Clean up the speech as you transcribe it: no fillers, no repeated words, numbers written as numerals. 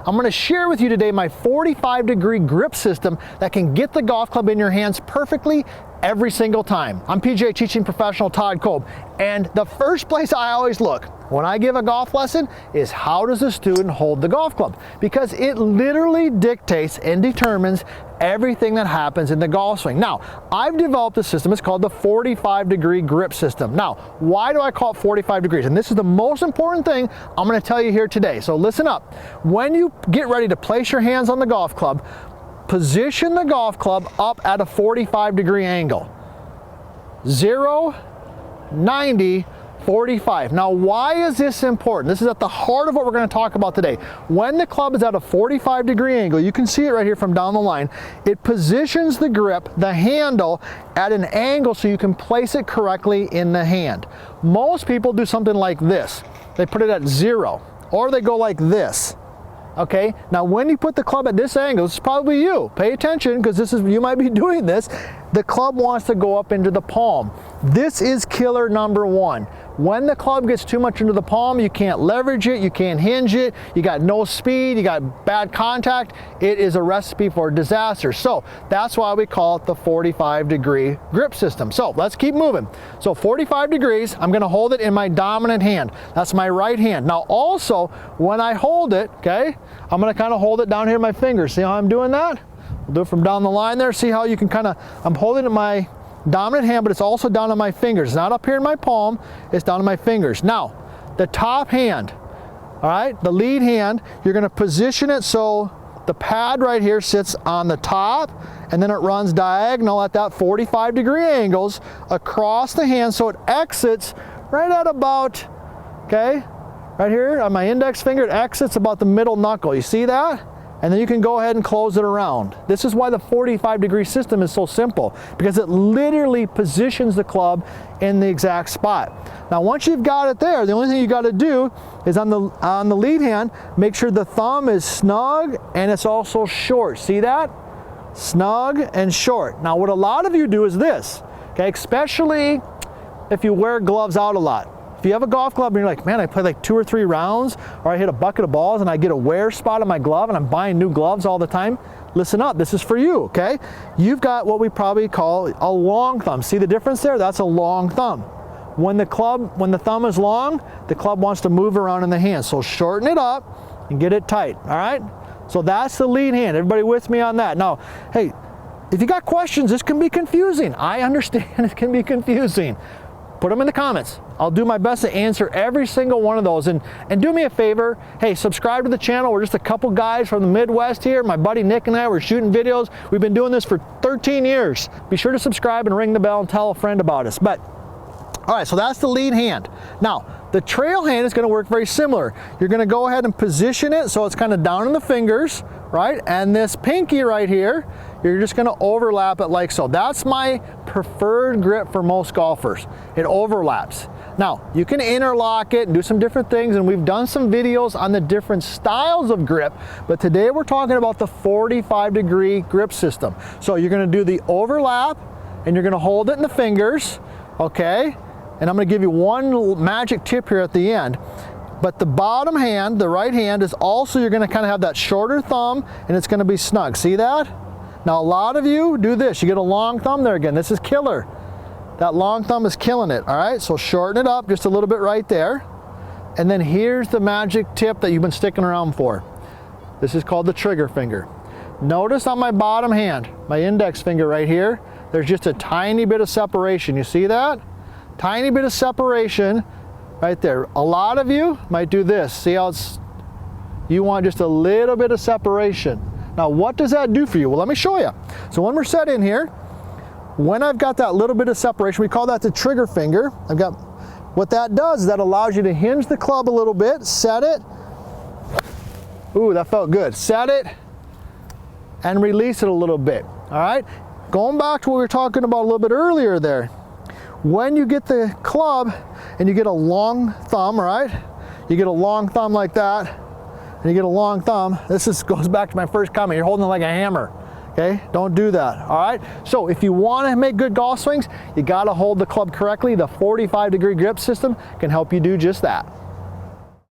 I'm going to share with you today my 45-degree grip system that can get the golf club in your hands perfectly every single time. I'm PGA teaching professional Todd Kolb, and the first place I always look when I give a golf lesson is how does the student hold the golf club, because it literally dictates and determines everything that happens in the golf swing. Now, I've developed a system, it's called the 45-degree grip system. Now, why do I call it 45 degrees? And this is the most important thing I'm going to tell you here today. So listen up. When you get ready to place your hands on the golf club, position the golf club up at a 45-degree angle. 0, 90, 45. Now, why is this important? This is at the heart of what we're going to talk about today. When the club is at a 45-degree angle, you can see it right here from down the line, it positions the grip, the handle, at an angle so you can place it correctly in the hand. Most people do something like this. They put it at 0, or they go like this. Okay, now when you put the club at this angle, this is probably you. Pay attention, because you might be doing this. The club wants to go up into the palm. This is killer number one. When the club gets too much into the palm, you can't leverage it, you can't hinge it, you got no speed, you got bad contact. It is a recipe for disaster. So that's why we call it the 45-degree grip system. So let's keep moving. So 45 degrees, I'm going to hold it in my dominant hand. That's my right hand. Now also, when I hold it, okay, I'm going to kind of hold it down here in my fingers. See how I'm doing that? We'll do it from down the line there. See how you can kind of, I'm holding it in my dominant hand, but it's also down on my fingers. It's not up here in my palm, it's down on my fingers. Now, the top hand, all right, the lead hand, you're going to position it so the pad right here sits on the top, and then it runs diagonal at that 45-degree angles across the hand, so it exits right at about, okay, right here on my index finger, it exits about the middle knuckle. You see that? And then you can go ahead and close it around. This is why the 45-degree system is so simple, because it literally positions the club in the exact spot. Now, once you've got it there, the only thing you got to do is on the lead hand, make sure the thumb is snug and it's also short. See that? Snug and short. Now, what a lot of you do is this, okay, especially if you wear gloves out a lot. If you have a golf club and you're like, man, I play like 2 or 3 rounds, or I hit a bucket of balls and I get a wear spot on my glove and I'm buying new gloves all the time, listen up, this is for you, okay? You've got what we probably call a long thumb. See the difference there? That's a long thumb. When the thumb is long, the club wants to move around in the hand. So shorten it up and get it tight, all right? So that's the lead hand. Everybody with me on that? Now, hey, if you got questions, this can be confusing. I understand it can be confusing. Put them in the comments. I'll do my best to answer every single one of those. And do me a favor, hey, subscribe to the channel. We're just a couple guys from the Midwest here. My buddy Nick and I were shooting videos. We've been doing this for 13 years. Be sure to subscribe and ring the bell and tell a friend about us. But, all right, so that's the lead hand. Now, the trail hand is going to work very similar. You're going to go ahead and position it so it's kind of down in the fingers, right? And this pinky right here, you're just going to overlap it like so. That's my preferred grip for most golfers. It overlaps. Now, you can interlock it and do some different things, and we've done some videos on the different styles of grip, but today we're talking about the 45-degree grip system. So you're going to do the overlap, and you're going to hold it in the fingers, okay? And I'm going to give you one little magic tip here at the end. But the bottom hand, the right hand, is also, you're going to kind of have that shorter thumb, and it's going to be snug. See that? Now, a lot of you do this. You get a long thumb there again. This is killer. That long thumb is killing it, all right? So shorten it up just a little bit right there. And then here's the magic tip that you've been sticking around for. This is called the trigger finger. Notice on my bottom hand, my index finger right here, there's just a tiny bit of separation. You see that? Tiny bit of separation right there. A lot of you might do this. See how you want just a little bit of separation. Now, what does that do for you? Well, let me show you. So when we're set in here, when I've got that little bit of separation, we call that the trigger finger. What that does is that allows you to hinge the club a little bit, set it. Ooh, that felt good. Set it and release it a little bit, all right? Going back to what we were talking about a little bit earlier there. When you get the club and you get a long thumb, right? You get a long thumb like that, and you get a long thumb. This goes back to my first comment. You're holding it like a hammer. Okay, don't do that, all right? So if you want to make good golf swings, you got to hold the club correctly. The 45-degree grip system can help you do just that.